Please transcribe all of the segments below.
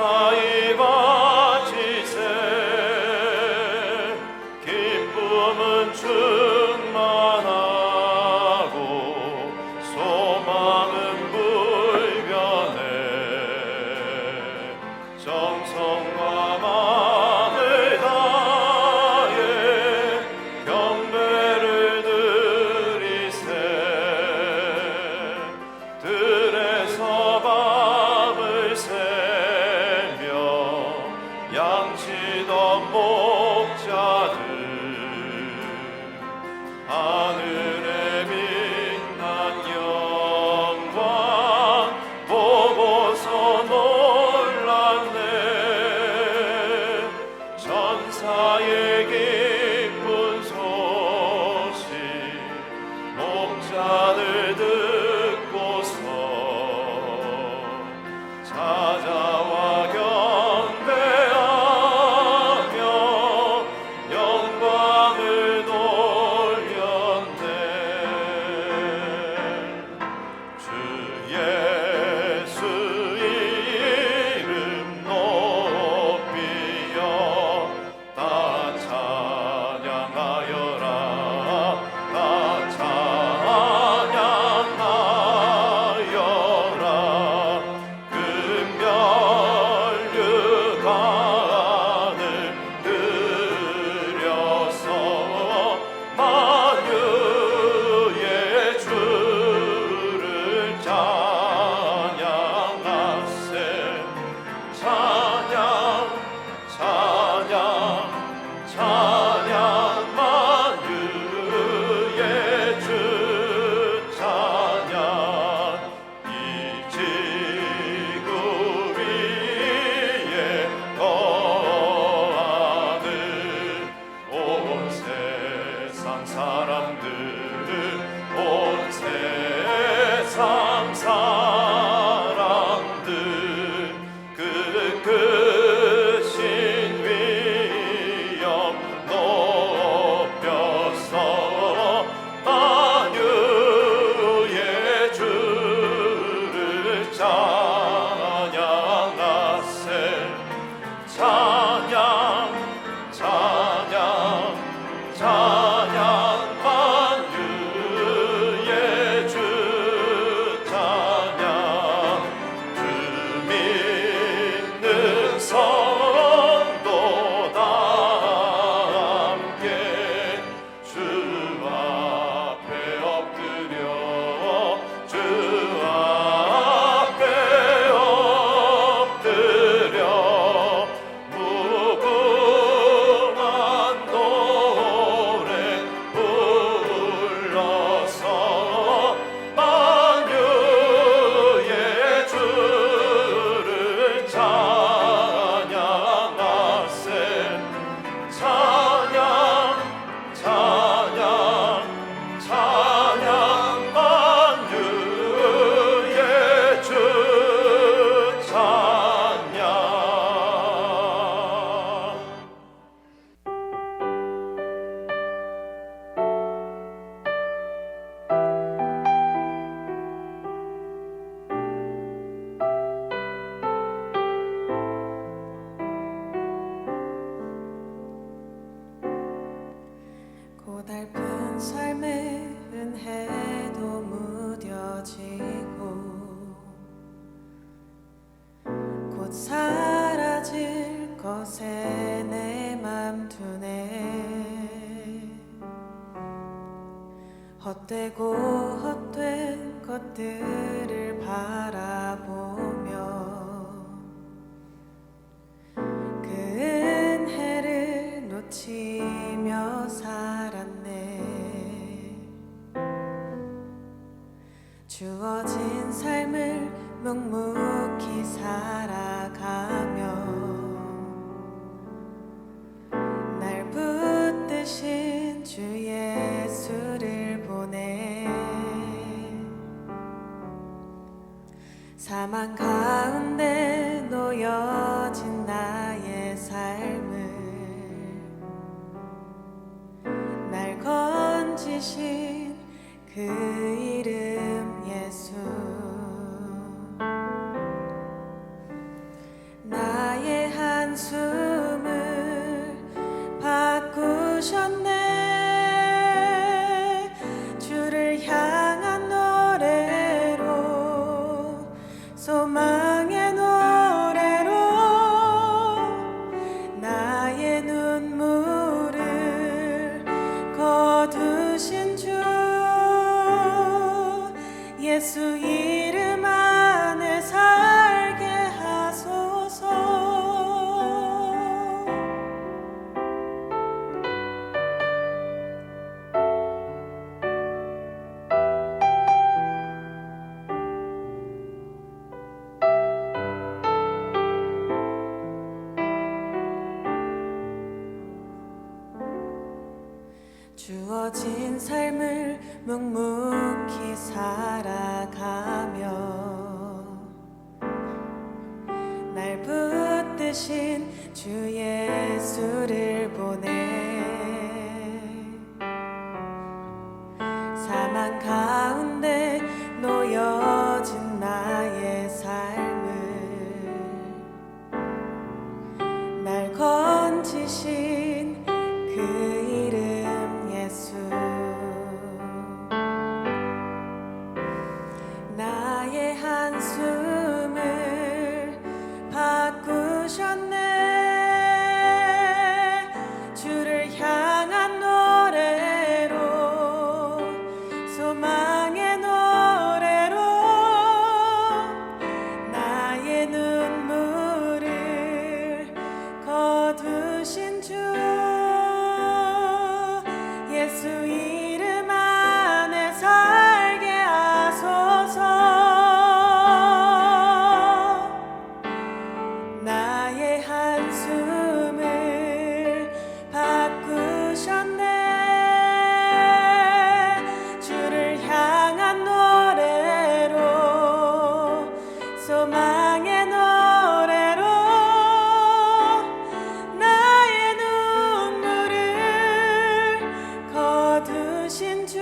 감사히 바치세. 기쁨은 충만하고 소망은 불변해. 정성과 마음을 다해 경배를 드리세. 들에서 밤을 새며 양치던 목자들 하늘에 빛난 영광 보고서 놀랐네. 천사의 기쁜 소식 목자들 듣고서 찾아와 경배하며 영광을 돌렸네. 주 예수 이름 높이여 다 찬양하여라. 다 찬양하여라. 금별 유관을 들여서 만유의 주를 찬양하세. 찬양 찬양 찬양 만유의 주 찬양. 이 지구 위에 거하는 온 세상 사람들 온 세상 사람들 그 크신 위엄 높여서 만유의 주를 찬양하세. 찬양 찬양 찬양 만유의 주 찬양. 주 믿는 성도 다 함께 주 앞에 엎드려 주 앞에 엎드려 무궁한 노래 불러서 만유의 주를 찬양하세. 찬양 찬양 찬양 만유의 주 찬양. 고달픈 삶의 은혜도 무뎌지고 곧 사라질 것에 내 맘 두네. 헛되고 헛된 것들을 바라보며 그 은혜를 놓치며 살았네. 주어진 삶을 묵묵히 살아가며 날 붙드신 주 예수를 보내. 사망 한숨을 바꾸셨네. 주를 향한 노래로, 소망의 노래로 나의 눈물을 거두신 주, 예수 이름 안에 살게 하소서. 주어진 삶을 묵묵히 살아가며 날 붙드신 주 예수를 보내. 사망 가운데 놓여진 나의 삶을 날 건지신 그 이름 예수. 나의 한숨을 바꾸셨네. 주를 향한 노래로, 소망의 노래로 나의 눈물을 거두신 주, 예수 이름 안에 살게 하소서. 나의 한숨을 바꾸셨네. 주를 향한 노래로, 소망의 노래로 나의 눈물을 거두신 주,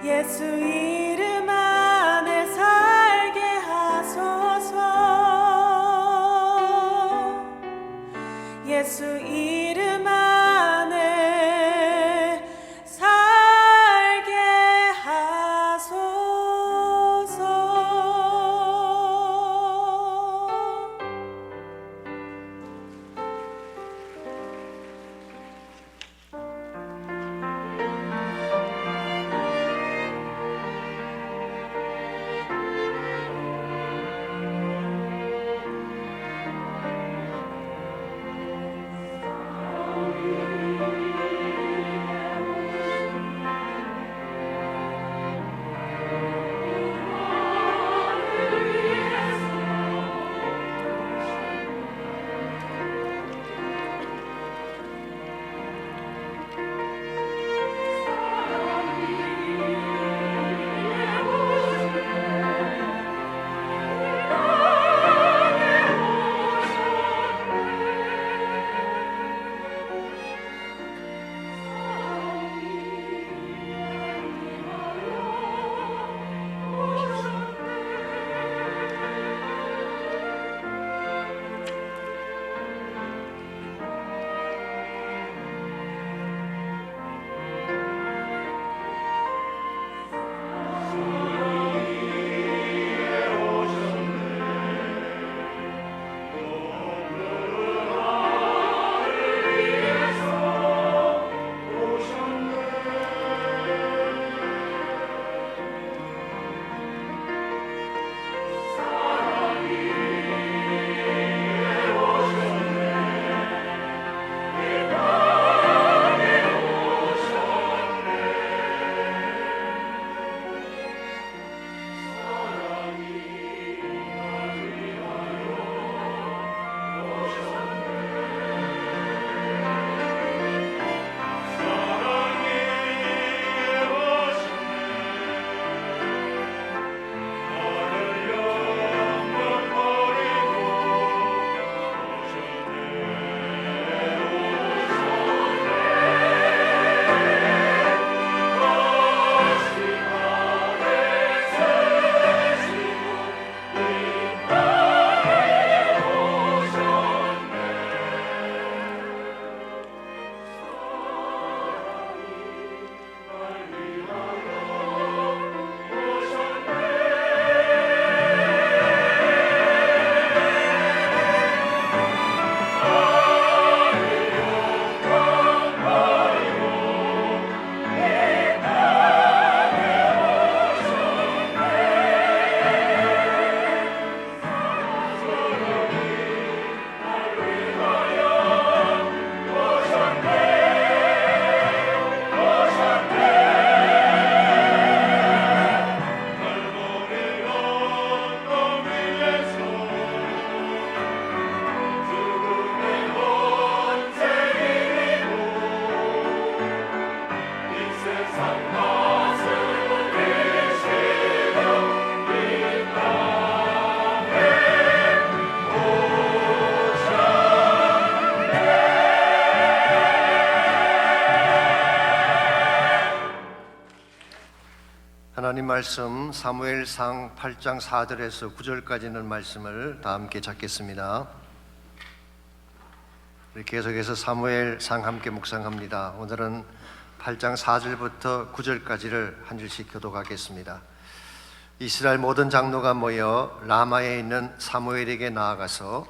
예수 이름 안에 살게 하소서. 예수 이름 안에 살게 하소서. 하나님 말씀 사무엘상 8장 4절에서 9절까지 있는 말씀을 다 함께 찾겠습니다. 우리 계속해서 사무엘상 함께 묵상합니다. 오늘은 8장 4절부터 9절까지를 한 줄씩 교독하겠습니다. 이스라엘 모든 장로가 모여 라마에 있는 사무엘에게 나아가서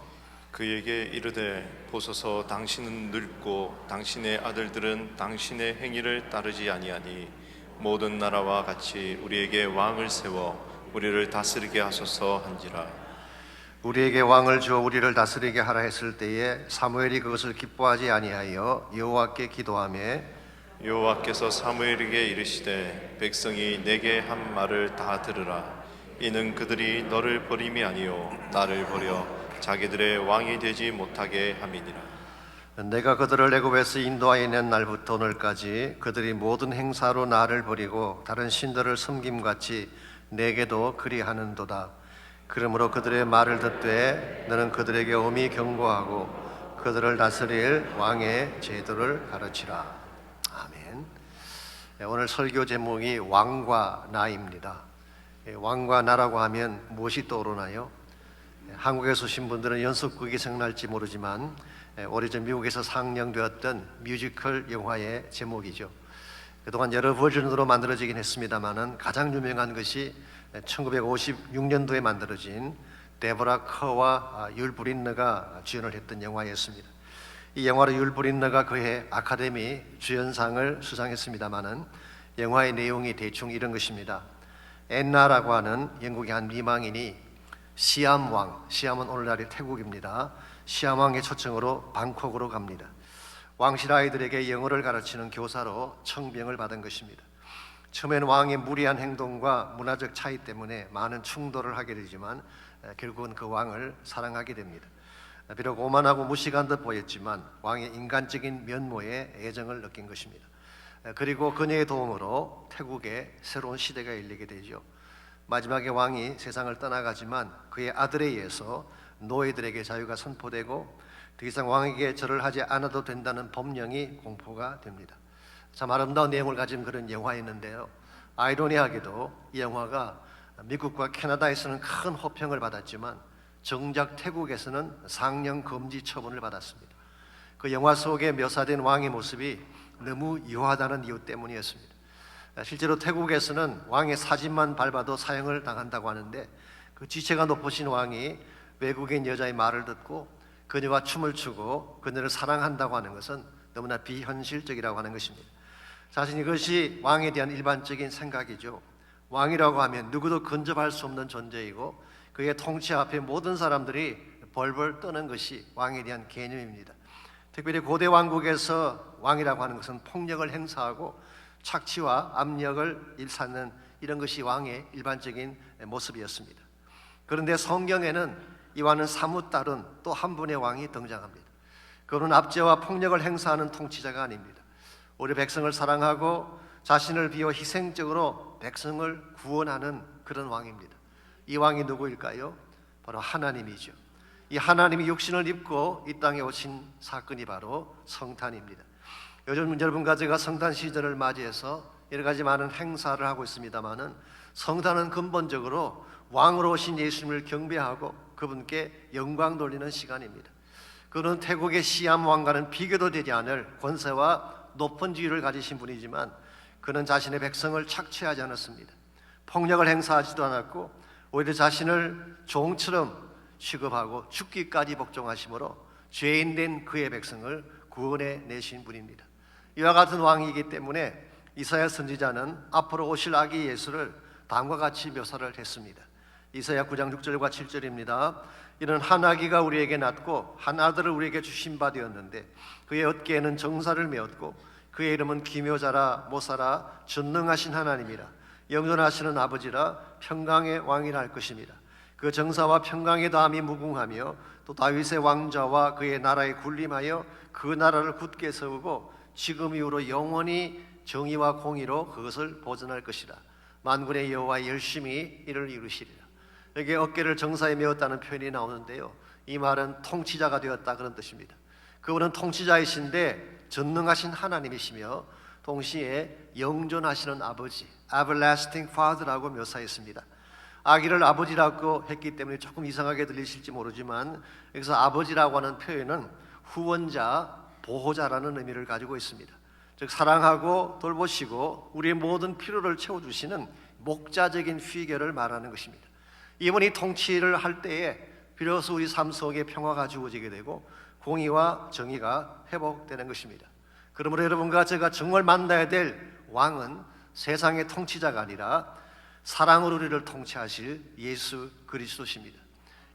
그에게 이르되 보소서 당신은 늙고 당신의 아들들은 당신의 행위를 따르지 아니하니 모든 나라와 같이 우리에게 왕을 세워 우리를 다스리게 하소서 한지라. 우리에게 왕을 주어 우리를 다스리게 하라 했을 때에 사무엘이 그것을 기뻐하지 아니하여 여호와께 기도하며 여호와께서 사무엘에게 이르시되 백성이 내게 한 말을 다 들으라. 이는 그들이 너를 버림이 아니요 나를 버려 자기들의 왕이 되지 못하게 함이니라. 내가 그들을 애굽에서 인도하여 낸 날부터 오늘까지 그들이 모든 행사로 나를 버리고 다른 신들을 섬김같이 내게도 그리하는도다. 그러므로 그들의 말을 듣되 너는 그들에게 엄히 경고하고 그들을 다스릴 왕의 제도를 가르치라. 아멘. 오늘 설교 제목이 왕과 나입니다. 왕과 나라고 하면 무엇이 떠오르나요? 한국에서 오신 분들은 연속극이 생각날지 모르지만 오래전 미국에서 상영되었던 뮤지컬 영화의 제목이죠. 그동안 여러 버전으로 만들어지긴 했습니다만은 가장 유명한 것이 1956년도에 만들어진 데보라 커와 율 브린너가 주연을 했던 영화였습니다. 이 영화로 율 브린너가 그해 아카데미 주연상을 수상했습니다만은 영화의 내용이 대충 이런 것입니다. 앤나라고 하는 영국의 한 미망인이 시암왕, 시암은 오늘날의 태국입니다. 시암왕의 초청으로 방콕으로 갑니다. 왕실 아이들에게 영어를 가르치는 교사로 청병을 받은 것입니다. 처음엔 왕의 무리한 행동과 문화적 차이 때문에 많은 충돌을 하게 되지만 결국은 그 왕을 사랑하게 됩니다. 비록 오만하고 무식한 듯 보였지만 왕의 인간적인 면모에 애정을 느낀 것입니다. 그리고 그녀의 도움으로 태국에 새로운 시대가 열리게 되죠. 마지막에 왕이 세상을 떠나가지만 그의 아들에 의해서 노예들에게 자유가 선포되고 더 이상 왕에게 절을 하지 않아도 된다는 법령이 공포가 됩니다. 참 아름다운 내용을 가진 그런 영화였는데요. 아이러니하게도 이 영화가 미국과 캐나다에서는 큰 호평을 받았지만 정작 태국에서는 상영 금지 처분을 받았습니다. 그 영화 속에 묘사된 왕의 모습이 너무 유하다는 이유 때문이었습니다. 실제로 태국에서는 왕의 사진만 밟아도 사형을 당한다고 하는데 그 지체가 높으신 왕이 외국인 여자의 말을 듣고 그녀와 춤을 추고 그녀를 사랑한다고 하는 것은 너무나 비현실적이라고 하는 것입니다. 사실 이것이 왕에 대한 일반적인 생각이죠. 왕이라고 하면 누구도 근접할 수 없는 존재이고 그의 통치 앞에 모든 사람들이 벌벌 떠는 것이 왕에 대한 개념입니다. 특별히 고대 왕국에서 왕이라고 하는 것은 폭력을 행사하고 착취와 압력을 일삼는 이런 것이 왕의 일반적인 모습이었습니다. 그런데 성경에는 이와는 사뭇 다른 또 한 분의 왕이 등장합니다. 그는 압제와 폭력을 행사하는 통치자가 아닙니다. 우리 백성을 사랑하고 자신을 비워 희생적으로 백성을 구원하는 그런 왕입니다. 이 왕이 누구일까요? 바로 하나님이죠. 이 하나님이 육신을 입고 이 땅에 오신 사건이 바로 성탄입니다. 요즘 여러분과 제가 성탄 시절을 맞이해서 여러 가지 많은 행사를 하고 있습니다만은 성탄은 근본적으로 왕으로 오신 예수님을 경배하고 그분께 영광 돌리는 시간입니다. 그는 태국의 시암 왕과는 비교도 되지 않을 권세와 높은 지위를 가지신 분이지만 그는 자신의 백성을 착취하지 않았습니다. 폭력을 행사하지도 않았고 오히려 자신을 종처럼 취급하고 죽기까지 복종하심으로 죄인 된 그의 백성을 구원해 내신 분입니다. 이와 같은 왕이기 때문에 이사야 선지자는 앞으로 오실 아기 예수를 다음과 같이 묘사를 했습니다. 이사야 9장 6절과 7절입니다. 이는 한 아기가 우리에게 낳고 한 아들을 우리에게 주신 바 되었는데 그의 어깨에는 정사를 메었고 그의 이름은 기묘자라 모사라 전능하신 하나님이라 영존하시는 아버지라 평강의 왕이라 할 것입니다. 그 정사와 평강의 다함이 무궁하며 또 다윗의 왕좌와 그의 나라에 군림하여 그 나라를 굳게 세우고 지금 이후로 영원히 정의와 공의로 그것을 보존할 것이라. 만군의 여호와 열심히 이를 이루시리라. 여기 어깨를 정사에 메었다는 표현이 나오는데요, 이 말은 통치자가 되었다 그런 뜻입니다. 그분은 통치자이신데 전능하신 하나님이시며 동시에 영존하시는 아버지, everlasting father라고 묘사했습니다. 아기를 아버지라고 했기 때문에 조금 이상하게 들리실지 모르지만 여기서 아버지라고 하는 표현은 후원자, 보호자라는 의미를 가지고 있습니다. 즉 사랑하고 돌보시고 우리의 모든 필요를 채워주시는 목자적인 피겨를 말하는 것입니다. 이분이 통치를 할 때에 비로소 우리 삶 속에 평화가 주어지게 되고 공의와 정의가 회복되는 것입니다. 그러므로 여러분과 제가 정말 만나야 될 왕은 세상의 통치자가 아니라 사랑으로 우리를 통치하실 예수 그리스도십니다.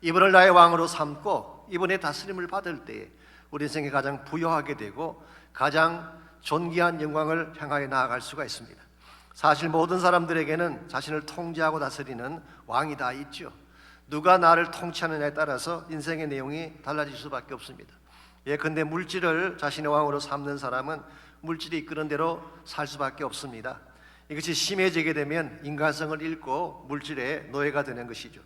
이분을 나의 왕으로 삼고 이분의 다스림을 받을 때에 우리 인생에 가장 부여하게 되고 가장 존귀한 영광을 향하여 나아갈 수가 있습니다. 사실 모든 사람들에게는 자신을 통제하고 다스리는 왕이 다 있죠. 누가 나를 통치하느냐에 따라서 인생의 내용이 달라질 수밖에 없습니다. 예컨대 물질을 자신의 왕으로 삼는 사람은 물질이 이끄는 대로 살 수밖에 없습니다. 이것이 심해지게 되면 인간성을 잃고 물질의 노예가 되는 것이죠.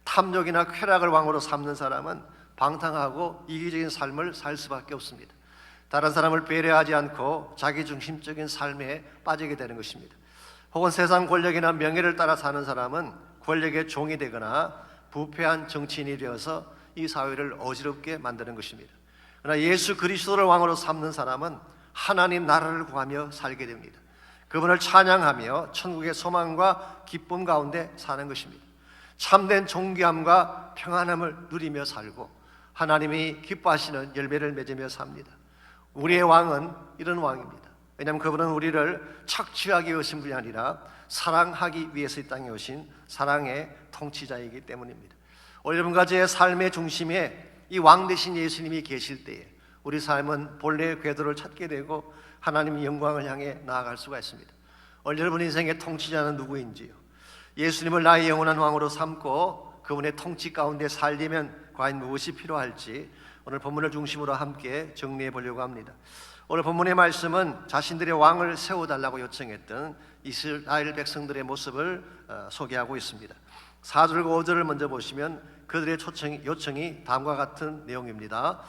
탐욕이나 쾌락을 왕으로 삼는 사람은 방탕하고 이기적인 삶을 살 수밖에 없습니다. 다른 사람을 배려하지 않고 자기중심적인 삶에 빠지게 되는 것입니다. 혹은 세상 권력이나 명예를 따라 사는 사람은 권력의 종이 되거나 부패한 정치인이 되어서 이 사회를 어지럽게 만드는 것입니다. 그러나 예수 그리스도를 왕으로 삼는 사람은 하나님 나라를 구하며 살게 됩니다. 그분을 찬양하며 천국의 소망과 기쁨 가운데 사는 것입니다. 참된 존귀함과 평안함을 누리며 살고 하나님이 기뻐하시는 열매를 맺으며 삽니다. 우리의 왕은 이런 왕입니다. 왜냐하면 그분은 우리를 착취하기 위해 오신 분이 아니라 사랑하기 위해서 이 땅에 오신 사랑의 통치자이기 때문입니다. 오늘 여러분과 제 삶의 중심에 이 왕 되신 예수님이 계실 때에 우리 삶은 본래의 궤도를 찾게 되고 하나님의 영광을 향해 나아갈 수가 있습니다. 오늘 여러분 인생의 통치자는 누구인지요? 예수님을 나의 영원한 왕으로 삼고 그분의 통치 가운데 살려면 과연 무엇이 필요할지 오늘 본문을 중심으로 함께 정리해 보려고 합니다. 오늘 본문의 말씀은 자신들의 왕을 세워달라고 요청했던 이스라엘 백성들의 모습을 소개하고 있습니다. 4절과 5절을 먼저 보시면 그들의 요청이 다음과 같은 내용입니다.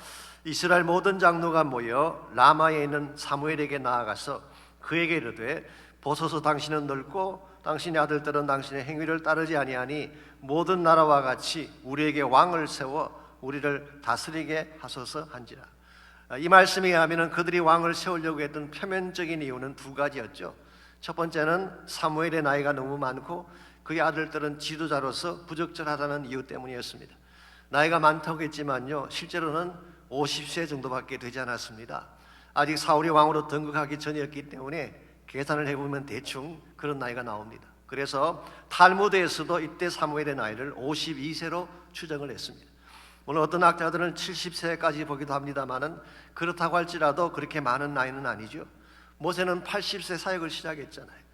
이스라엘 모든 장로가 모여 라마에 있는 사무엘에게 나아가서 그에게 이르되 보소서 당신은 넓고 당신의 아들들은 당신의 행위를 따르지 아니하니 모든 나라와 같이 우리에게 왕을 세워 우리를 다스리게 하소서 한지라. 이 말씀에 의하면 그들이 왕을 세우려고 했던 표면적인 이유는 두 가지였죠. 첫 번째는 사무엘의 나이가 너무 많고 그의 아들들은 지도자로서 부적절하다는 이유 때문이었습니다. 나이가 많다고 했지만요, 실제로는 50세 정도밖에 되지 않았습니다. 아직 사울이 왕으로 등극하기 전이었기 때문에 계산을 해보면 대충 그런 나이가 나옵니다. 그래서 탈무드에서도 이때 사무엘의 나이를 52세로 추정을 했습니다. 물론 어떤 학자들은 70세까지 보기도 합니다만은 그렇다고 할지라도 그렇게 많은 나이는 아니죠. 모세는 80세 사역을 시작했잖아요.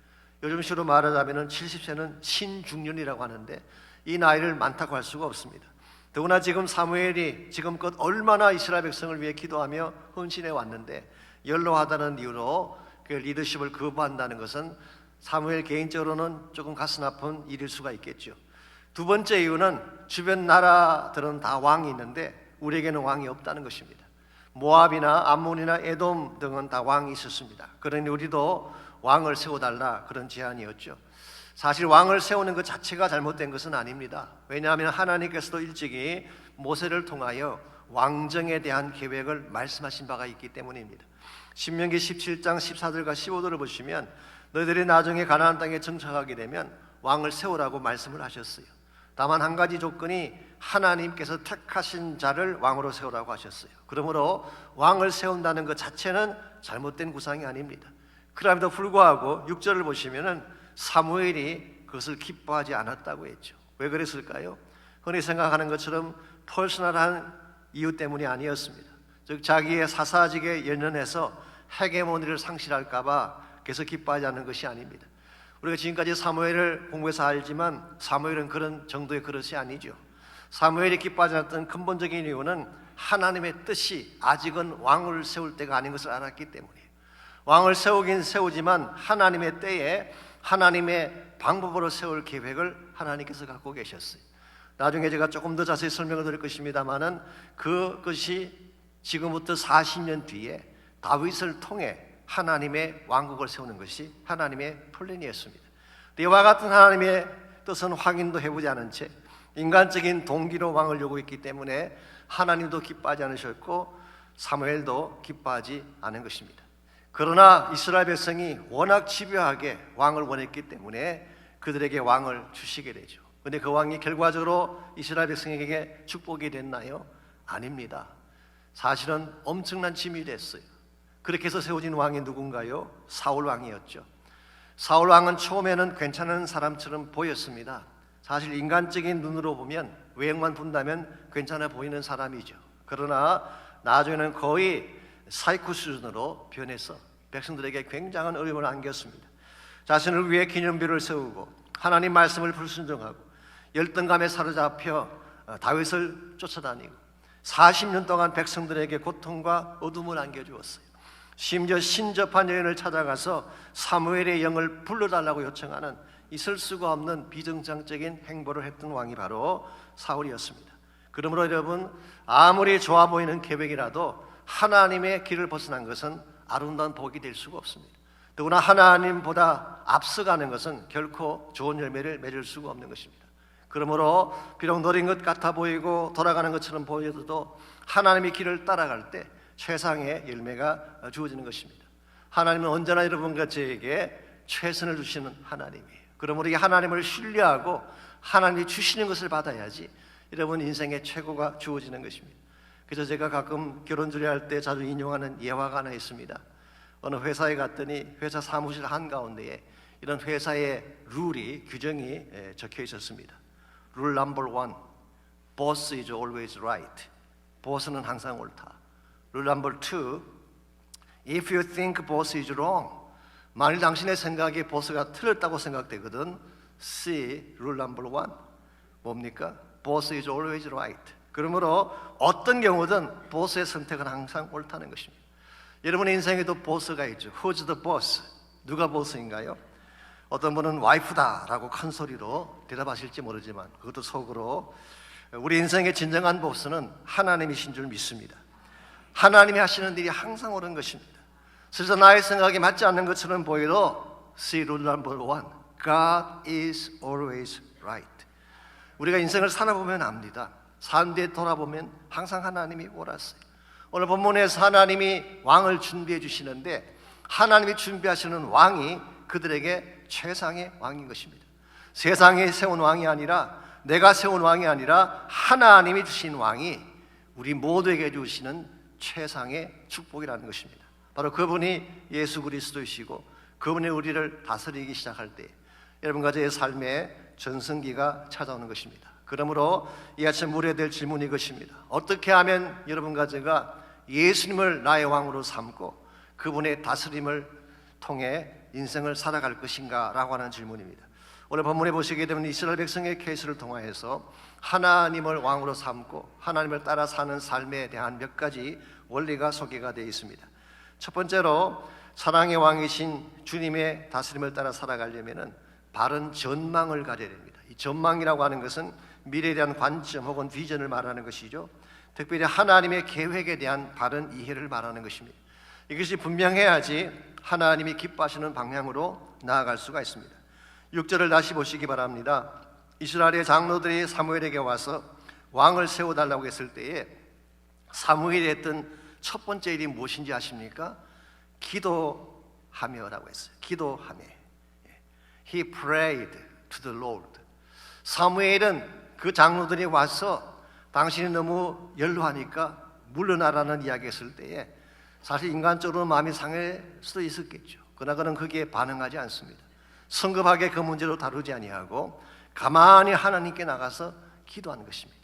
요즘식으로 말하자면 70세는 신중년이라고 하는데 이 나이를 많다고 할 수가 없습니다. 더구나 지금 사무엘이 지금껏 얼마나 이스라엘 백성을 위해 기도하며 헌신해 왔는데 연로하다는 이유로 그 리더십을 거부한다는 것은 사무엘 개인적으로는 조금 가슴 아픈 일일 수가 있겠죠. 두 번째 이유는 주변 나라들은 다 왕이 있는데 우리에게는 왕이 없다는 것입니다. 모압이나 암몬이나 에돔 등은 다 왕이 있었습니다. 그러니 우리도 왕을 세워달라 그런 제안이었죠. 사실 왕을 세우는 것 자체가 잘못된 것은 아닙니다. 왜냐하면 하나님께서도 일찍이 모세를 통하여 왕정에 대한 계획을 말씀하신 바가 있기 때문입니다. 신명기 17장 14절과 15절을 보시면 너희들이 나중에 가나안 땅에 정착하게 되면 왕을 세우라고 말씀을 하셨어요. 다만 한 가지 조건이 하나님께서 택하신 자를 왕으로 세우라고 하셨어요. 그러므로 왕을 세운다는 것 자체는 잘못된 구상이 아닙니다. 그럼에도 불구하고 6절을 보시면은 사무엘이 그것을 기뻐하지 않았다고 했죠. 왜 그랬을까요? 흔히 생각하는 것처럼 퍼스널한 이유 때문이 아니었습니다. 즉 자기의 사사직에 연연해서 헤게모니를 상실할까 봐 계속 기뻐하지 않는 것이 아닙니다. 우리가 지금까지 사무엘을 공부해서 알지만 사무엘은 그런 정도의 그릇이 아니죠. 사무엘이 기뻐하지 않았던 근본적인 이유는 하나님의 뜻이 아직은 왕을 세울 때가 아닌 것을 알았기 때문이에요. 왕을 세우긴 세우지만 하나님의 때에 하나님의 방법으로 세울 계획을 하나님께서 갖고 계셨어요. 나중에 제가 조금 더 자세히 설명을 드릴 것입니다만은 그것이 지금부터 40년 뒤에 다윗을 통해 하나님의 왕국을 세우는 것이 하나님의 플랜이었습니다. 이와 같은 하나님의 뜻은 확인도 해보지 않은 채 인간적인 동기로 왕을 요구했기 때문에 하나님도 기뻐하지 않으셨고 사무엘도 기뻐하지 않은 것입니다. 그러나 이스라엘 백성이 워낙 집요하게 왕을 원했기 때문에 그들에게 왕을 주시게 되죠. 그런데 그 왕이 결과적으로 이스라엘 백성에게 축복이 됐나요? 아닙니다. 사실은 엄청난 짐이 됐어요. 그렇게 해서 세워진 왕이 누군가요? 사울 왕이었죠. 사울 왕은 처음에는 괜찮은 사람처럼 보였습니다. 사실 인간적인 눈으로 보면, 외형만 본다면 괜찮아 보이는 사람이죠. 그러나 나중에는 거의 사이코 수준으로 변해서 백성들에게 굉장한 어려움을 안겼습니다. 자신을 위해 기념비를 세우고 하나님 말씀을 불순종하고 열등감에 사로잡혀 다윗을 쫓아다니고 40년 동안 백성들에게 고통과 어둠을 안겨주었어요. 심지어 신접한 여인을 찾아가서 사무엘의 영을 불러달라고 요청하는 있을 수가 없는 비정상적인 행보를 했던 왕이 바로 사울이었습니다. 그러므로 여러분, 아무리 좋아 보이는 계획이라도 하나님의 길을 벗어난 것은 아름다운 복이 될 수가 없습니다. 더구나 하나님보다 앞서가는 것은 결코 좋은 열매를 맺을 수가 없는 것입니다. 그러므로 비록 노린 것 같아 보이고 돌아가는 것처럼 보여도 하나님의 길을 따라갈 때 최상의 열매가 주어지는 것입니다. 하나님은 언제나 여러분과 저에게 최선을 주시는 하나님이에요. 그러므로 이 하나님을 신뢰하고 하나님이 주시는 것을 받아야지 여러분 인생의 최고가 주어지는 것입니다. 그래서 제가 가끔 결혼 주례할 때 자주 인용하는 예화가 하나 있습니다. 어느 회사에 갔더니 회사 사무실 한가운데에 이런 회사의 룰이, 규정이 적혀 있었습니다. 룰 넘버 1, boss is always right. 보스는 항상 옳다. 룰 넘버 2, if you think boss is wrong, 만일 당신의 생각에 보스가 틀렸다고 생각되거든, see 룰 넘버 1, 뭡니까? boss is always right. 그러므로 어떤 경우든 보스의 선택은 항상 옳다는 것입니다. 여러분의 인생에도 보스가 있죠. Who's the boss? 누가 보스인가요? 어떤 분은 와이프다라고 큰 소리로 대답하실지 모르지만 그것도 속으로 우리 인생의 진정한 보스는 하나님이신 줄 믿습니다. 하나님이 하시는 일이 항상 옳은 것입니다. 그래서 나의 생각이 맞지 않는 것처럼 보여도 See rule number 1, God is always right. 우리가 인생을 살아보면 압니다. 산 뒤에 돌아보면 항상 하나님이 옳았어요. 오늘 본문에서 하나님이 왕을 준비해 주시는데 하나님이 준비하시는 왕이 그들에게 최상의 왕인 것입니다. 세상에 세운 왕이 아니라, 내가 세운 왕이 아니라 하나님이 주신 왕이 우리 모두에게 주시는 최상의 축복이라는 것입니다. 바로 그분이 예수 그리스도이시고 그분이 우리를 다스리기 시작할 때 여러분과 저의 삶에 전성기가 찾아오는 것입니다. 그러므로 이 아침 물어야 될 질문이 이것입니다. 어떻게 하면 여러분과 제가 예수님을 나의 왕으로 삼고 그분의 다스림을 통해 인생을 살아갈 것인가 라고 하는 질문입니다. 오늘 본문에 보시게 되면 이스라엘 백성의 케이스를 통해서 하나님을 왕으로 삼고 하나님을 따라 사는 삶에 대한 몇 가지 원리가 소개가 되어 있습니다. 첫 번째로 사랑의 왕이신 주님의 다스림을 따라 살아가려면 바른 전망을 가져야 됩니다. 이 전망이라고 하는 것은 미래에 대한 관점 혹은 비전을 말하는 것이죠. 특별히 하나님의 계획에 대한 바른 이해를 말하는 것입니다. 이것이 분명해야지 하나님이 기뻐하시는 방향으로 나아갈 수가 있습니다. 6절을 다시 보시기 바랍니다. 이스라엘의 장로들이 사무엘에게 와서 왕을 세워달라고 했을 때에 사무엘이 했던 첫 번째 일이 무엇인지 아십니까? 기도하며라고 했어요. 기도하며. He prayed to the Lord. 사무엘은 그 장로들이 와서 당신이 너무 연로하니까 물러나라는 이야기했을 때에 사실 인간적으로 마음이 상할 수도 있었겠죠. 그러나 그는 거기에 반응하지 않습니다. 성급하게 그 문제로 다루지 아니하고 가만히 하나님께 나가서 기도하는 것입니다.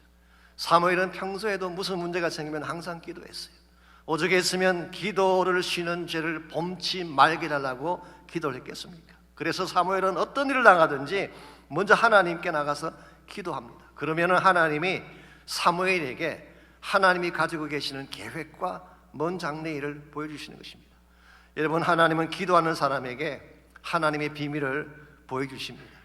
사무엘은 평소에도 무슨 문제가 생기면 항상 기도했어요. 오죽했으면 기도를 쉬는 죄를 범치 말게 달라고 기도를 했겠습니까? 그래서 사무엘은 어떤 일을 당하든지 먼저 하나님께 나가서 기도합니다. 그러면 하나님이 사무엘에게 하나님이 가지고 계시는 계획과 먼 장래일을 보여주시는 것입니다. 여러분, 하나님은 기도하는 사람에게 하나님의 비밀을 보여주십니다.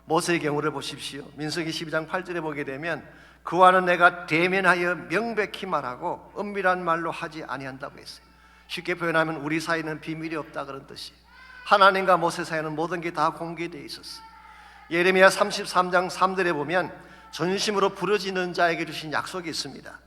모세의 경우를 보십시오. 민수기 12장 8절에 보게 되면 그와는 내가 대면하여 명백히 말하고 은밀한 말로 하지 아니한다고 했어요. 쉽게 표현하면 우리 사이는 비밀이 없다 그런 뜻이에요. 하나님과 모세 사이는 모든 게 다 공개되어 있었어요. 예레미야 33장 3절에 보면 전심으로 부르짖는 자에게 주신 약속이 있습니다.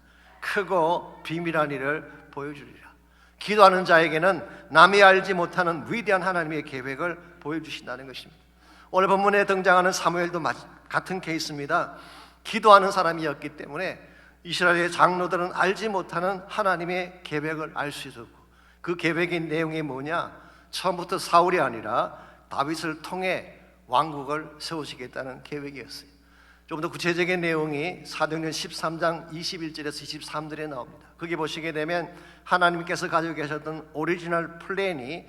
크고 비밀한 일을 보여주리라. 기도하는 자에게는 남이 알지 못하는 위대한 하나님의 계획을 보여주신다는 것입니다. 오늘 본문에 등장하는 사무엘도 같은 케이스입니다. 기도하는 사람이었기 때문에 이스라엘의 장로들은 알지 못하는 하나님의 계획을 알 수 있었고, 그 계획의 내용이 뭐냐? 처음부터 사울이 아니라 다윗을 통해 왕국을 세우시겠다는 계획이었어요. 좀 더 구체적인 내용이 사도행전 13장 21절에서 23절에 나옵니다. 거기 보시게 되면 하나님께서 가지고 계셨던 오리지널 플랜이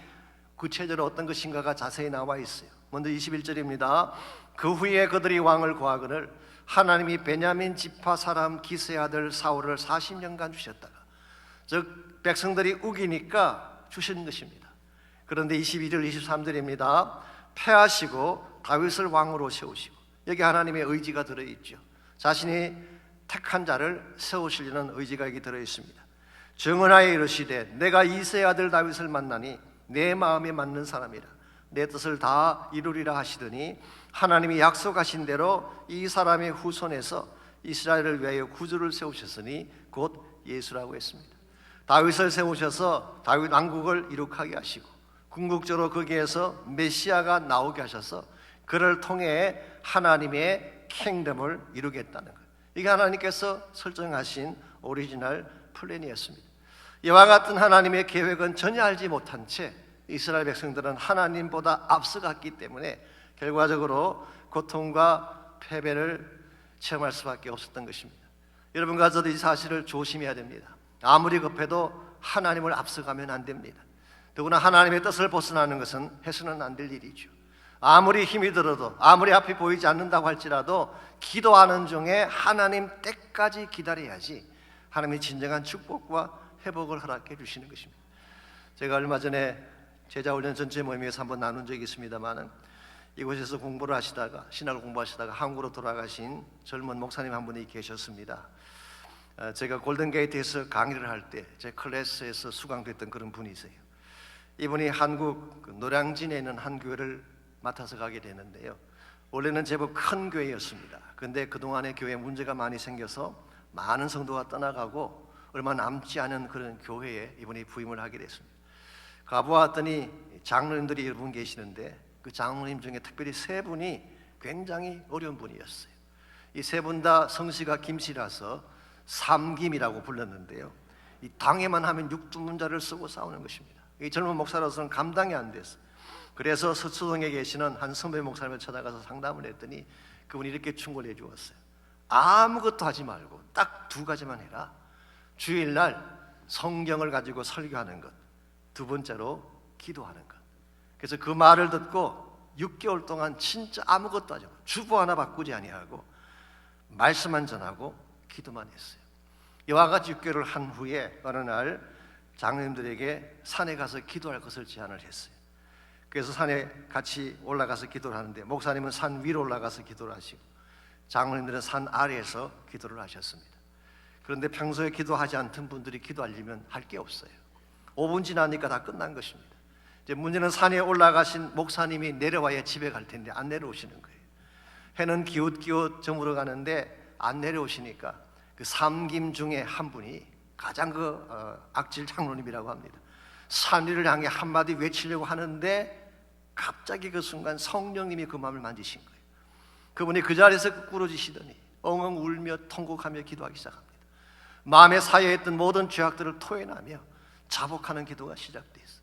구체적으로 어떤 것인가가 자세히 나와 있어요. 먼저 21절입니다. 그 후에 그들이 왕을 구하거늘 하나님이 베냐민 지파 사람 기스의 아들 사울을 40년간 주셨다가, 즉 백성들이 우기니까 주신 것입니다. 그런데 22절 23절입니다. 패하시고 다윗을 왕으로 세우시고, 여기 하나님의 의지가 들어있죠. 자신이 택한 자를 세우시려는 의지가 여기 들어있습니다. 정언하여 이르시되 내가 이새의 아들 다윗을 만나니 내 마음에 맞는 사람이라 내 뜻을 다 이루리라 하시더니 하나님이 약속하신 대로 이 사람의 후손에서 이스라엘을 위하여 구주를 세우셨으니 곧 예수라고 했습니다. 다윗을 세우셔서 다윗 왕국을 이룩하게 하시고 궁극적으로 거기에서 메시아가 나오게 하셔서 그를 통해 하나님의 킹덤을 이루겠다는 것, 이게 하나님께서 설정하신 오리지널 플랜이었습니다. 이와 같은 하나님의 계획은 전혀 알지 못한 채 이스라엘 백성들은 하나님보다 앞서갔기 때문에 결과적으로 고통과 패배를 체험할 수밖에 없었던 것입니다. 여러분과 저도 이 사실을 조심해야 됩니다. 아무리 급해도 하나님을 앞서가면 안 됩니다. 더구나 하나님의 뜻을 벗어나는 것은 해서는 안 될 일이죠. 아무리 힘이 들어도, 아무리 앞이 보이지 않는다고 할지라도 기도하는 중에 하나님 때까지 기다려야지 하나님의 진정한 축복과 회복을 허락해 주시는 것입니다. 제가 얼마 전에 제자훈련 전체 모임에서 한번 나눈 적이 있습니다만, 이곳에서 공부를 하시다가, 신학을 공부하시다가 한국으로 돌아가신 젊은 목사님 한 분이 계셨습니다. 제가 골든게이트에서 강의를 할 때 제 클래스에서 수강됐던 그런 분이세요. 이분이 한국 노량진에 있는 한 교회를 맡아서 가게 되는데요, 원래는 제법 큰 교회였습니다. 그런데 그동안에 교회에 문제가 많이 생겨서 많은 성도가 떠나가고 얼마 남지 않은 그런 교회에 이분이 부임을 하게 됐습니다. 가보았더니 장로님들이 여러 분 계시는데 그 장로님 중에 특별히 세 분이 굉장히 어려운 분이었어요. 이 세 분 다 성씨가 김씨라서 삼김이라고 불렀는데요, 이 당에만 하면 육두문자를 쓰고 싸우는 것입니다. 이 젊은 목사로서는 감당이 안 됐어요. 그래서 서초동에 계시는 한 선배 목사님을 찾아가서 상담을 했더니 그분이 이렇게 충고를 해주었어요. 아무것도 하지 말고 딱 두 가지만 해라. 주일날 성경을 가지고 설교하는 것, 두 번째로 기도하는 것. 그래서 그 말을 듣고 6개월 동안 진짜 아무것도 하지 말고 주보 하나 바꾸지 아니하고 말씀만 전하고 기도만 했어요. 이와 같이 6개월을 한 후에 어느 날 장로님들에게 산에 가서 기도할 것을 제안을 했어요. 그래서 산에 같이 올라가서 기도를 하는데 목사님은 산 위로 올라가서 기도를 하시고 장로님들은 산 아래에서 기도를 하셨습니다. 그런데 평소에 기도하지 않던 분들이 기도하려면 할 게 없어요. 5분 지나니까 다 끝난 것입니다. 이제 문제는 산에 올라가신 목사님이 내려와야 집에 갈 텐데 안 내려오시는 거예요. 해는 기웃기웃 저물어 가는데 안 내려오시니까 그 삼김 중에 한 분이 가장 악질 장로님이라고 합니다. 산 위를 향해 한마디 외치려고 하는데 갑자기 그 순간 성령님이 그 마음을 만지신 거예요. 그분이 그 자리에서 꾸러지시더니 엉엉 울며 통곡하며 기도하기 시작합니다. 마음에 사여했던 모든 죄악들을 토해내며 자복하는 기도가 시작됐어요.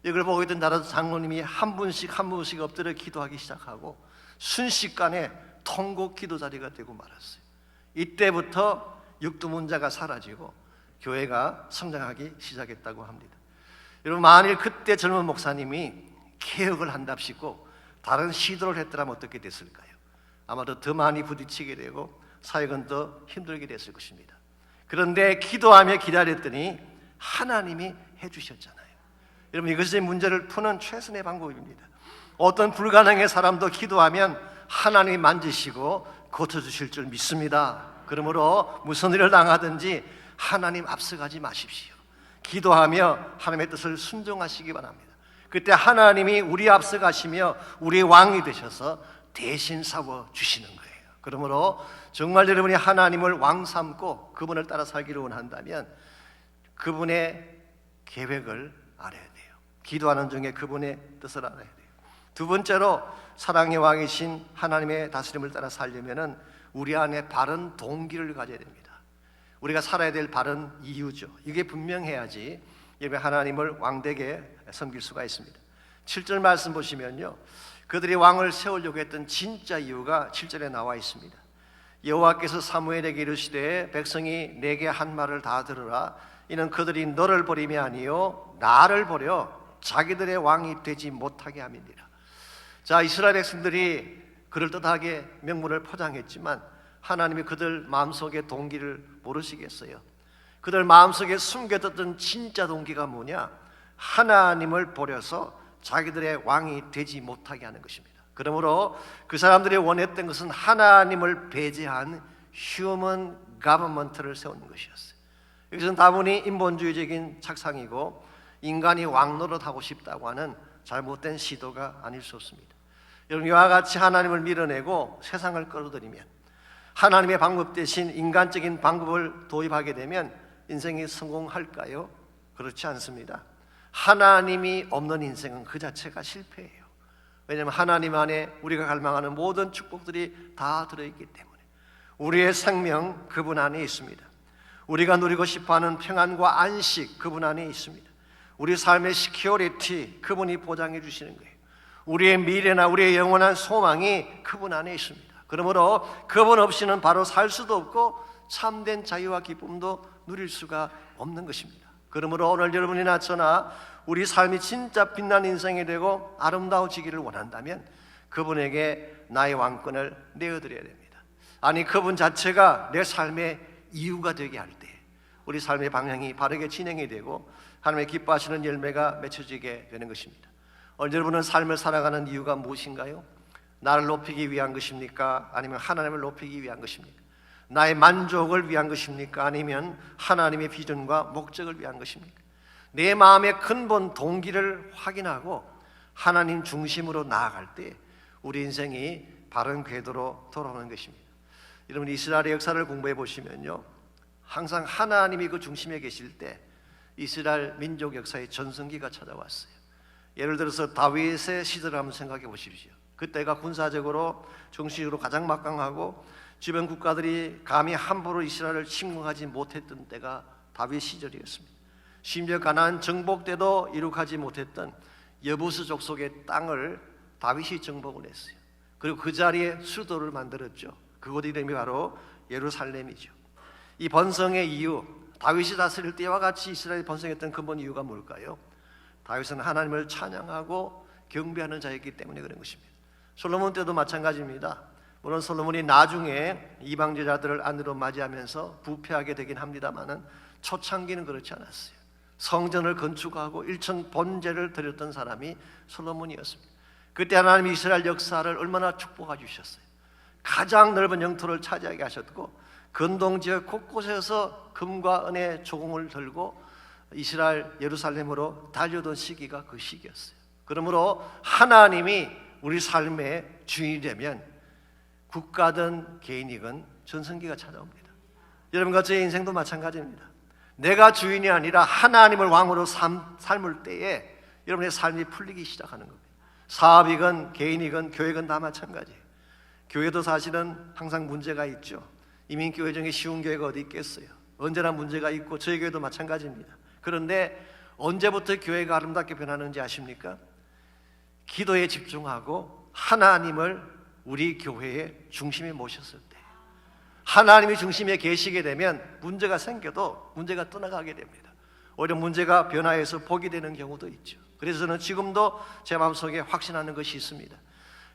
이걸 보고 있던 다른 장로님이 한 분씩 한 분씩 엎드려 기도하기 시작하고 순식간에 통곡 기도 자리가 되고 말았어요. 이때부터 육두문자가 사라지고 교회가 성장하기 시작했다고 합니다. 여러분, 만일 그때 젊은 목사님이 개혁을 한답시고 다른 시도를 했더라면 어떻게 됐을까요? 아마도 더 많이 부딪히게 되고 사역은 더 힘들게 됐을 것입니다. 그런데 기도하며 기다렸더니 하나님이 해주셨잖아요. 여러분, 이것이 문제를 푸는 최선의 방법입니다. 어떤 불가능한 사람도 기도하면 하나님이 만지시고 고쳐주실 줄 믿습니다. 그러므로 무슨 일을 당하든지 하나님 앞서가지 마십시오. 기도하며 하나님의 뜻을 순종하시기 바랍니다. 그때 하나님이 우리 앞서 가시며 우리의 왕이 되셔서 대신 싸워 주시는 거예요. 그러므로 정말 여러분이 하나님을 왕 삼고 그분을 따라 살기를 원한다면 그분의 계획을 알아야 돼요. 기도하는 중에 그분의 뜻을 알아야 돼요. 두 번째로 사랑의 왕이신 하나님의 다스림을 따라 살려면은 우리 안에 바른 동기를 가져야 됩니다. 우리가 살아야 될 바른 이유죠. 이게 분명해야지 여러분 하나님을 왕되게 섬길 수가 있습니다. 7절 말씀 보시면요, 그들이 왕을 세우려고 했던 진짜 이유가 7절에 나와 있습니다. 여호와께서 사무엘에게 이르시되 백성이 내게 한 말을 다 들으라. 이는 그들이 너를 버림이 아니요 나를 버려 자기들의 왕이 되지 못하게 함이니라. 자, 이스라엘 백성들이 그럴듯하게 명분을 포장했지만 하나님이 그들 마음속의 동기를 모르시겠어요? 그들 마음속에 숨겨뒀던 진짜 동기가 뭐냐? 하나님을 버려서 자기들의 왕이 되지 못하게 하는 것입니다. 그러므로 그 사람들이 원했던 것은 하나님을 배제한 휴먼 가버먼트를 세우는 것이었어요. 이것은 다분히 인본주의적인 착상이고 인간이 왕 노릇하고 싶다고 하는 잘못된 시도가 아닐 수 없습니다. 여러분, 이와 같이 하나님을 밀어내고 세상을 끌어들이면, 하나님의 방법 대신 인간적인 방법을 도입하게 되면 인생이 성공할까요? 그렇지 않습니다. 하나님이 없는 인생은 그 자체가 실패예요. 왜냐하면 하나님 안에 우리가 갈망하는 모든 축복들이 다 들어있기 때문에 우리의 생명 그분 안에 있습니다. 우리가 누리고 싶어하는 평안과 안식 그분 안에 있습니다. 우리 삶의 시큐리티 그분이 보장해 주시는 거예요. 우리의 미래나 우리의 영원한 소망이 그분 안에 있습니다. 그러므로 그분 없이는 바로 살 수도 없고 참된 자유와 기쁨도 누릴 수가 없는 것입니다. 그러므로 오늘 여러분이나 저나 우리 삶이 진짜 빛난 인생이 되고 아름다워지기를 원한다면 그분에게 나의 왕권을 내어드려야 됩니다. 아니, 그분 자체가 내 삶의 이유가 되게 할 때 우리 삶의 방향이 바르게 진행이 되고 하나님의 기뻐하시는 열매가 맺혀지게 되는 것입니다. 오늘 여러분은 삶을 살아가는 이유가 무엇인가요? 나를 높이기 위한 것입니까? 아니면 하나님을 높이기 위한 것입니까? 나의 만족을 위한 것입니까? 아니면 하나님의 비전과 목적을 위한 것입니까? 내 마음의 근본 동기를 확인하고 하나님 중심으로 나아갈 때 우리 인생이 바른 궤도로 돌아오는 것입니다. 여러분, 이스라엘의 역사를 공부해 보시면요, 항상 하나님이 그 중심에 계실 때 이스라엘 민족 역사의 전성기가 찾아왔어요. 예를 들어서 다윗의 시대를 한번 생각해 보십시오. 그때가 군사적으로 정치적으로 가장 막강하고 주변 국가들이 감히 함부로 이스라엘을 침공하지 못했던 때가 다윗 시절이었습니다. 심지어 가나안 정복 때도 이룩하지 못했던 여부스 족속의 땅을 다윗이 정복을 했어요. 그리고 그 자리에 수도를 만들었죠. 그곳 이름이 바로 예루살렘이죠. 이 번성의 이유, 다윗이 다스릴 때와 같이 이스라엘이 번성했던 근본 이유가 뭘까요? 다윗은 하나님을 찬양하고 경배하는 자였기 때문에 그런 것입니다. 솔로몬 때도 마찬가지입니다. 물론 솔로몬이 나중에 이방 제자들을 안으로 맞이하면서 부패하게 되긴 합니다만은 초창기는 그렇지 않았어요. 성전을 건축하고 일천 번제를 드렸던 사람이 솔로몬이었습니다. 그때 하나님이 이스라엘 역사를 얼마나 축복해 주셨어요. 가장 넓은 영토를 차지하게 하셨고 근동 지역 곳곳에서 금과 은의 조공을 들고 이스라엘 예루살렘으로 달려던 시기가 그 시기였어요. 그러므로 하나님이 우리 삶의 주인이 되면 국가든 개인이든 전성기가 찾아옵니다. 여러분과 저의 인생도 마찬가지입니다. 내가 주인이 아니라 하나님을 왕으로 삶을 때에 여러분의 삶이 풀리기 시작하는 겁니다. 사업이건 개인이건 교회건 다 마찬가지예요. 교회도 사실은 항상 문제가 있죠. 이민교회 중에 쉬운 교회가 어디 있겠어요? 언제나 문제가 있고 저희 교회도 마찬가지입니다. 그런데 언제부터 교회가 아름답게 변하는지 아십니까? 기도에 집중하고 하나님을 우리 교회의 중심에 모셨을 때, 하나님이 중심에 계시게 되면 문제가 생겨도 문제가 떠나가게 됩니다. 오히려 문제가 변화해서 복이 되는 경우도 있죠. 그래서 저는 지금도 제 마음속에 확신하는 것이 있습니다.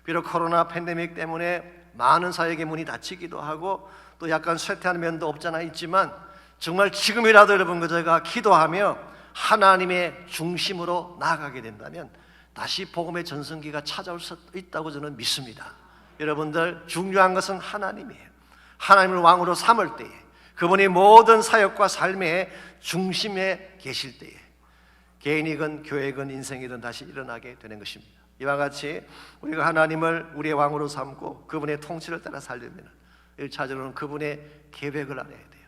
비록 코로나 팬데믹 때문에 많은 사역의 문이 닫히기도 하고 또 약간 쇠퇴하는 면도 없잖아 있지만 정말 지금이라도 여러분 제가 기도하며 하나님의 중심으로 나아가게 된다면 다시 복음의 전성기가 찾아올 수 있다고 저는 믿습니다. 여러분들 중요한 것은 하나님이에요. 하나님을 왕으로 삼을 때에 그분이 모든 사역과 삶의 중심에 계실 때에 개인이건 교회건 인생이든 다시 일어나게 되는 것입니다. 이와 같이 우리가 하나님을 우리의 왕으로 삼고 그분의 통치를 따라 살려면 1차적으로는 그분의 계획을 알아야 돼요.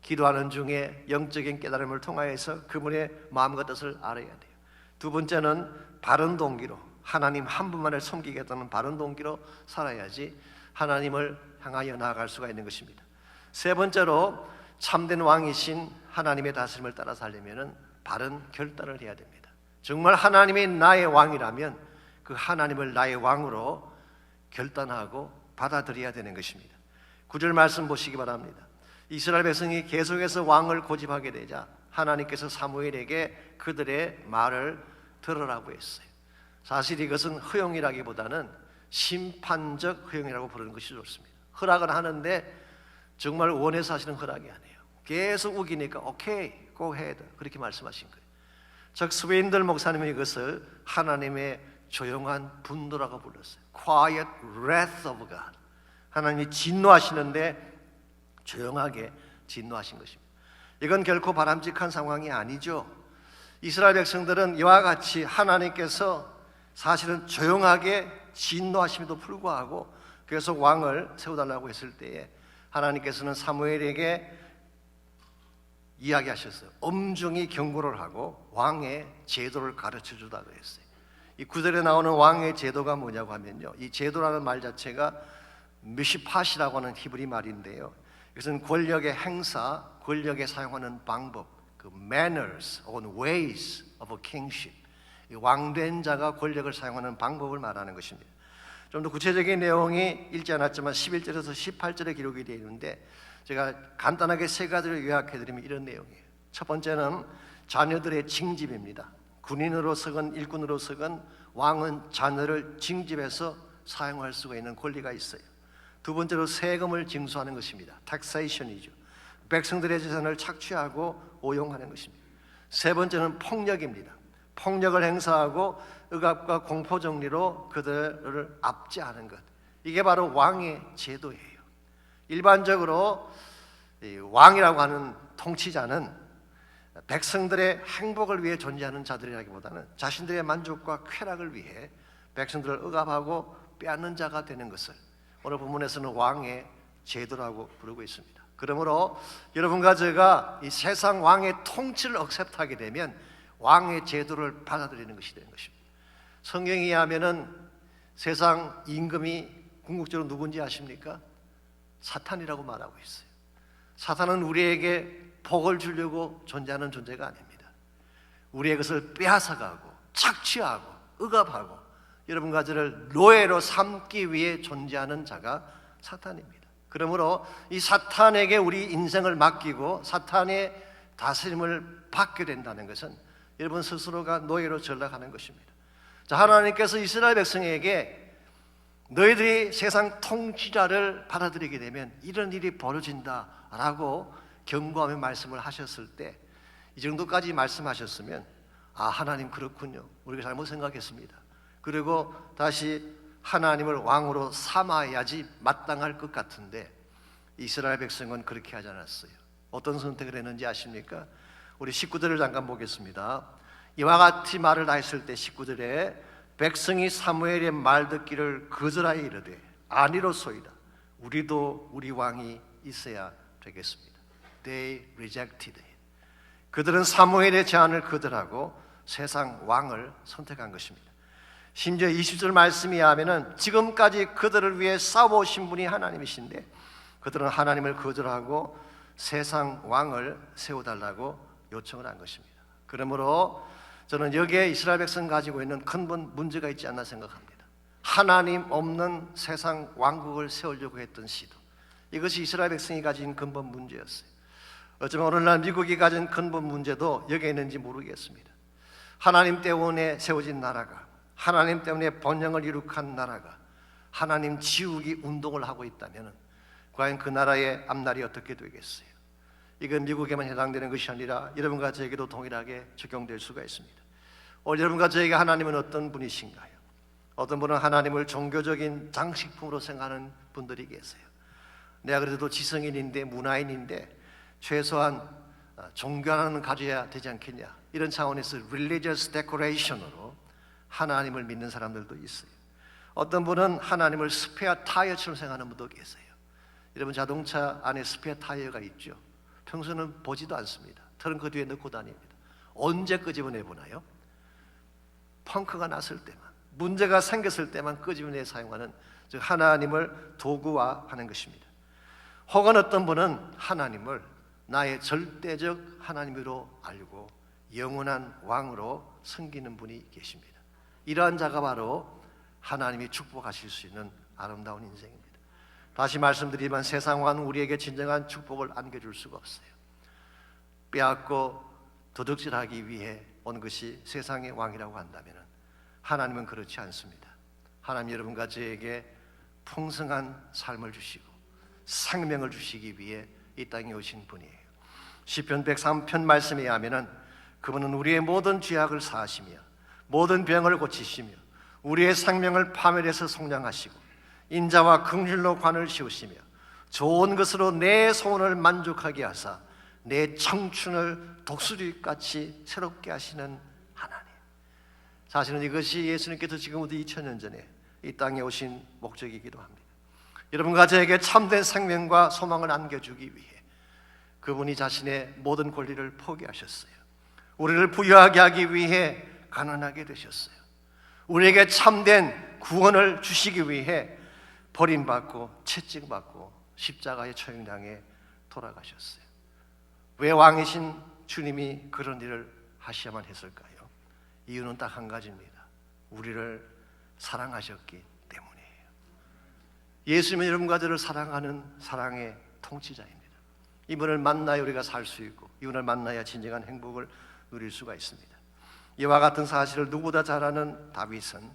기도하는 중에 영적인 깨달음을 통하여서 그분의 마음과 뜻을 알아야 돼요. 두 번째는 바른 동기로, 하나님 한 분만을 섬기겠다는 바른 동기로 살아야지 하나님을 향하여 나아갈 수가 있는 것입니다. 세 번째로 참된 왕이신 하나님의 다스림을 따라 살려면 바른 결단을 해야 됩니다. 정말 하나님이 나의 왕이라면 그 하나님을 나의 왕으로 결단하고 받아들여야 되는 것입니다. 9절 말씀 보시기 바랍니다. 이스라엘 백성이 계속해서 왕을 고집하게 되자 하나님께서 사무엘에게 그들의 말을 들으라고 했어요. 사실 이것은 허용이라기보다는 심판적 허용이라고 부르는 것이 좋습니다. 허락을 하는데 정말 원해서 하시는 허락이 아니에요. 계속 우기니까 오케이, go ahead 그렇게 말씀하신 거예요. 즉 스웨인들 목사님이 이것을 하나님의 조용한 분노라고 불렀어요. Quiet wrath of God. 하나님이 진노하시는데 조용하게 진노하신 것입니다. 이건 결코 바람직한 상황이 아니죠. 이스라엘 백성들은 이와 같이 하나님께서 사실은 조용하게 진노하심에도 불구하고 계속 왕을 세워달라고 했을 때에 하나님께서는 사무엘에게 이야기하셨어요. 엄중히 경고를 하고 왕의 제도를 가르쳐 주라고 했어요. 이 구절에 나오는 왕의 제도가 뭐냐고 하면요, 이 제도라는 말 자체가 미시팟이라고 하는 히브리 말인데요, 이것은 권력의 행사, 권력에 사용하는 방법, 그 manners or ways of a kingship, 왕된 자가 권력을 사용하는 방법을 말하는 것입니다. 좀 더 구체적인 내용이 읽지 않았지만 11절에서 18절에 기록이 되어 있는데 제가 간단하게 세 가지를 요약해드리면 이런 내용이에요. 첫 번째는 자녀들의 징집입니다. 군인으로서건 일꾼으로서건 왕은 자녀를 징집해서 사용할 수가 있는 권리가 있어요. 두 번째로 세금을 징수하는 것입니다. taxation이죠. 백성들의 재산을 착취하고 오용하는 것입니다. 세 번째는 폭력입니다. 폭력을 행사하고 억압과 공포 정리로 그들을 압제하는 것. 이게 바로 왕의 제도예요. 일반적으로 왕이라고 하는 통치자는 백성들의 행복을 위해 존재하는 자들이라기보다는 자신들의 만족과 쾌락을 위해 백성들을 억압하고 빼앗는 자가 되는 것을 오늘 본문에서는 왕의 제도라고 부르고 있습니다. 그러므로 여러분과 제가 이 세상 왕의 통치를 억셉트하게 되면 왕의 제도를 받아들이는 것이 되는 것입니다. 성경에 의하면은 세상 임금이 궁극적으로 누군지 아십니까? 사탄이라고 말하고 있어요. 사탄은 우리에게 복을 주려고 존재하는 존재가 아닙니다. 우리의 것을 빼앗아가고 착취하고 억압하고 여러분과 저를 노예로 삼기 위해 존재하는 자가 사탄입니다. 그러므로 이 사탄에게 우리 인생을 맡기고 사탄의 다스림을 받게 된다는 것은 여러분 스스로가 노예로 전락하는 것입니다. 자, 하나님께서 이스라엘 백성에게 너희들이 세상 통치자를 받아들이게 되면 이런 일이 벌어진다라고 경고하며 말씀을 하셨을 때 이 정도까지 말씀하셨으면 아, 하나님 그렇군요. 우리가 잘못 생각했습니다. 그리고 다시 하나님을 왕으로 삼아야지 마땅할 것 같은데 이스라엘 백성은 그렇게 하지 않았어요. 어떤 선택을 했는지 아십니까? 우리 19절을 잠깐 보겠습니다. 이와 같이 말을 다 했을 때 19절에 백성이 사무엘의 말 듣기를 거절하여 이르되 아니로소이다. 우리도 우리 왕이 있어야 되겠습니다. They rejected it. 그들은 사무엘의 제안을 거절하고 세상 왕을 선택한 것입니다. 심지어 20절 말씀에 하면은 지금까지 그들을 위해 싸워오신 분이 하나님이신데 그들은 하나님을 거절하고 세상 왕을 세워달라고 요청을 한 것입니다. 그러므로 저는 여기에 이스라엘 백성 가지고 있는 큰 문제가 있지 않나 생각합니다. 하나님 없는 세상 왕국을 세우려고 했던 시도, 이것이 이스라엘 백성이 가진 근본 문제였어요. 어쩌면 오늘날 미국이 가진 근본 문제도 여기에 있는지 모르겠습니다. 하나님 때문에 세워진 나라가, 하나님 때문에 번영을 이룩한 나라가 하나님 지우기 운동을 하고 있다면 과연 그 나라의 앞날이 어떻게 되겠어요? 이건 미국에만 해당되는 것이 아니라 여러분과 저에게도 동일하게 적용될 수가 있습니다. 오늘 여러분과 저에게 하나님은 어떤 분이신가요? 어떤 분은 하나님을 종교적인 장식품으로 생각하는 분들이 계세요. 내가 그래도 지성인인데 문화인인데 최소한 종교 하나는 가져야 되지 않겠냐, 이런 차원에서 religious decoration으로 하나님을 믿는 사람들도 있어요. 어떤 분은 하나님을 스페어 타이어처럼 생각하는 분도 계세요. 여러분, 자동차 안에 스페어 타이어가 있죠. 평소는 보지도 않습니다. 트렁크 뒤에 넣고 다닙니다. 언제 끄집어내보나요? 펑크가 났을 때만, 문제가 생겼을 때만 끄집어내 사용하는, 즉 하나님을 도구화하는 것입니다. 혹은 어떤 분은 하나님을 나의 절대적 하나님으로 알고 영원한 왕으로 섬기는 분이 계십니다. 이러한 자가 바로 하나님이 축복하실 수 있는 아름다운 인생입니다. 다시 말씀드리지만 세상과는 우리에게 진정한 축복을 안겨줄 수가 없어요. 빼앗고 도둑질하기 위해 온 것이 세상의 왕이라고 한다면 하나님은 그렇지 않습니다. 하나님 여러분과 저에게 풍성한 삶을 주시고 생명을 주시기 위해 이 땅에 오신 분이에요. 시편 103편 말씀에 의하면 그분은 우리의 모든 죄악을 사하시며 모든 병을 고치시며 우리의 생명을 파멸해서 속량하시고 인자와 긍휼로 관을 씌우시며 좋은 것으로 내 소원을 만족하게 하사 내 청춘을 독수리같이 새롭게 하시는 하나님. 사실은 이것이 예수님께서 지금부터 2000년 전에 이 땅에 오신 목적이기도 합니다. 여러분과 저에게 참된 생명과 소망을 안겨주기 위해 그분이 자신의 모든 권리를 포기하셨어요. 우리를 부유하게 하기 위해 가난하게 되셨어요. 우리에게 참된 구원을 주시기 위해 버림받고 채찍받고 십자가의 처형당해 돌아가셨어요. 왜 왕이신 주님이 그런 일을 하셔야만 했을까요? 이유는 딱 한 가지입니다. 우리를 사랑하셨기 때문이에요. 예수님은 여러분과 저를 사랑하는 사랑의 통치자입니다. 이분을 만나야 우리가 살 수 있고 이분을 만나야 진정한 행복을 누릴 수가 있습니다. 이와 같은 사실을 누구보다 잘 아는 다윗은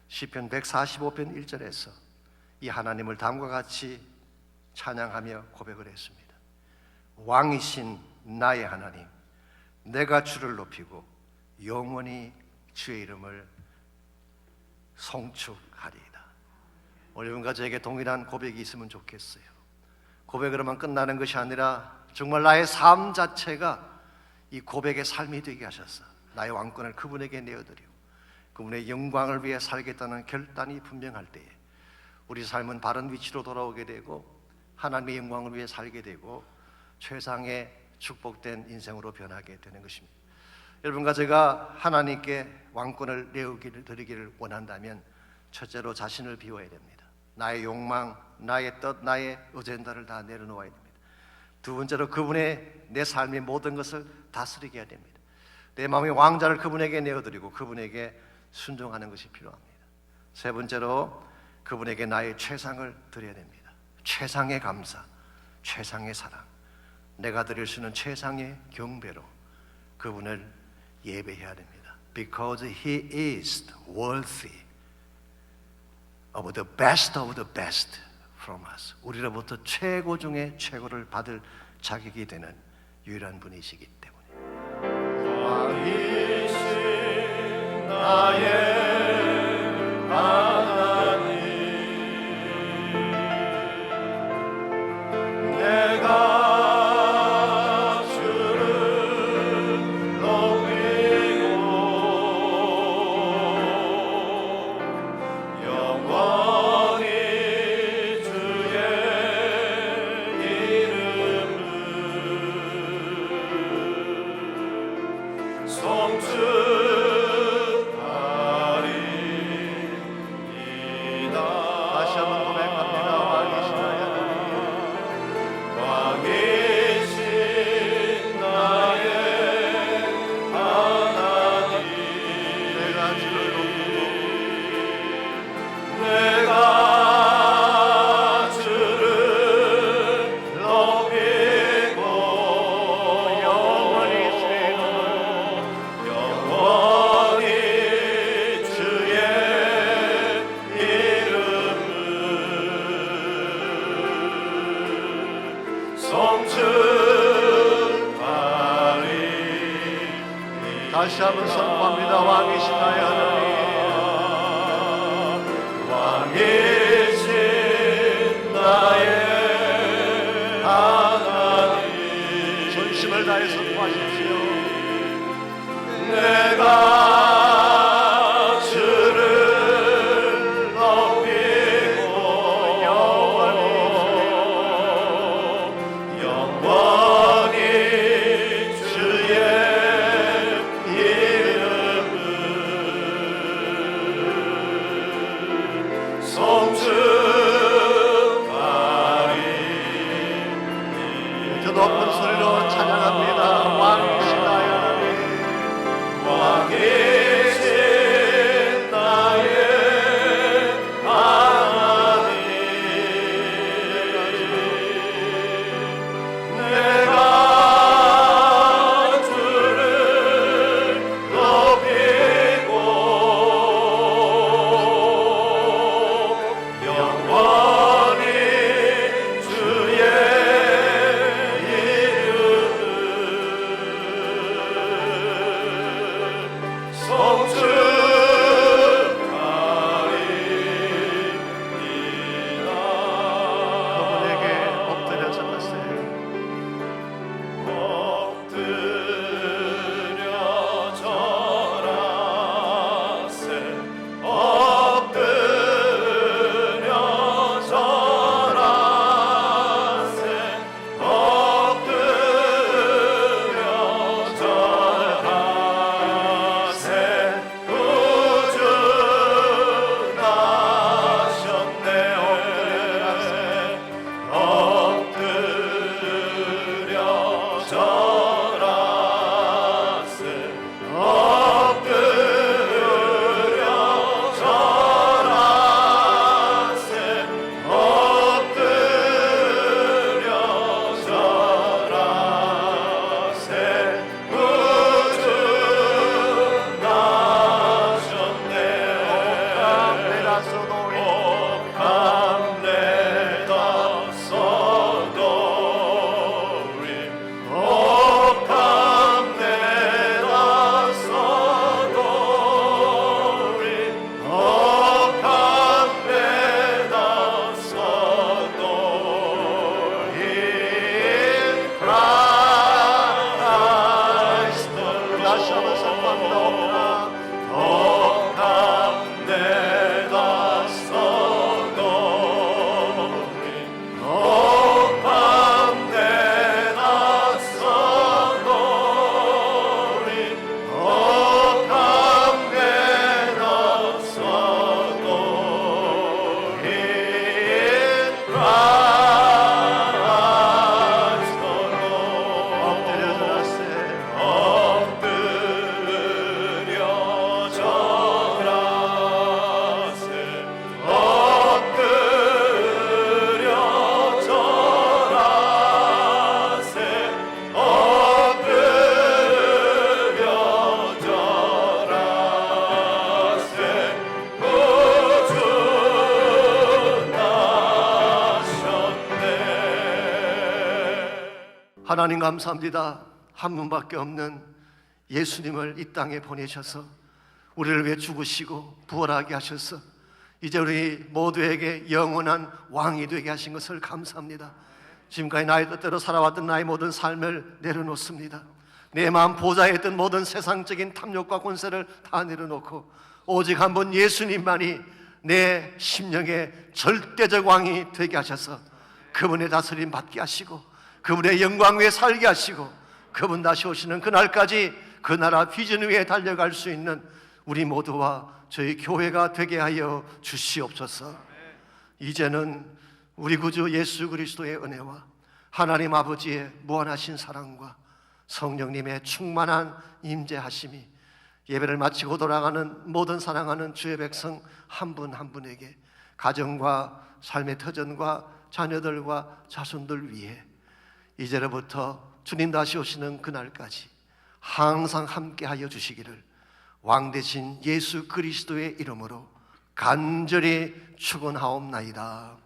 시편 145편 1절에서 이 하나님을 다음과 같이 찬양하며 고백을 했습니다. 왕이신 나의 하나님, 내가 주를 높이고 영원히 주의 이름을 송축하리이다. 여러분과 저에게 동일한 고백이 있으면 좋겠어요. 고백으로만 끝나는 것이 아니라 정말 나의 삶 자체가 이 고백의 삶이 되게 하셔서 나의 왕권을 그분에게 내어드리고 그분의 영광을 위해 살겠다는 결단이 분명할 때에 우리 삶은 바른 위치로 돌아오게 되고 하나님의 영광을 위해 살게 되고 최상의 축복된 인생으로 변하게 되는 것입니다. 여러분과 제가 하나님께 왕권을 내어드리기를 원한다면 첫째로 자신을 비워야 됩니다. 나의 욕망, 나의 뜻, 나의 어젠다를 다 내려놓아야 됩니다. 두 번째로 그분의 내 삶의 모든 것을 다스리게 해야 됩니다. 내 마음의 왕자를 그분에게 내어드리고 그분에게 순종하는 것이 필요합니다. 세 번째로 그분에게 나의 최상을 드려야 됩니다. 최상의 감사, 최상의 사랑, 내가 드릴 수 있는 최상의 경배로 그분을 예배해야 됩니다. Because He is worthy of the best from us. 우리로부터 최고 중에 최고를 받을 자격이 되는 유일한 분이시기 때문에. 왕이신 나의 하나님, 내가 다시 한번 선포합니다. 왕이신 나의 하나님, 왕이신 나의 하나님, 하나님 감사합니다. 한 분밖에 없는 예수님을 이 땅에 보내셔서 우리를 위해 죽으시고 부활하게 하셔서 이제 우리 모두에게 영원한 왕이 되게 하신 것을 감사합니다. 지금까지 나의 뜻대로 살아왔던 나의 모든 삶을 내려놓습니다. 내 마음 보좌에 있던 모든 세상적인 탐욕과 권세를 다 내려놓고 오직 한 분 예수님만이 내 심령의 절대적 왕이 되게 하셔서 그분의 다스림 받게 하시고 그분의 영광 위에 살게 하시고 그분 다시 오시는 그날까지 그 나라 비전 위에 달려갈 수 있는 우리 모두와 저희 교회가 되게 하여 주시옵소서. 이제는 우리 구주 예수 그리스도의 은혜와 하나님 아버지의 무한하신 사랑과 성령님의 충만한 임재하심이 예배를 마치고 돌아가는 모든 사랑하는 주의 백성 한 분 한 분에게 가정과 삶의 터전과 자녀들과 자손들 위해 이제로부터 주님 다시 오시는 그날까지 항상 함께하여 주시기를 왕 대신 예수 그리스도의 이름으로 간절히 축원하옵나이다.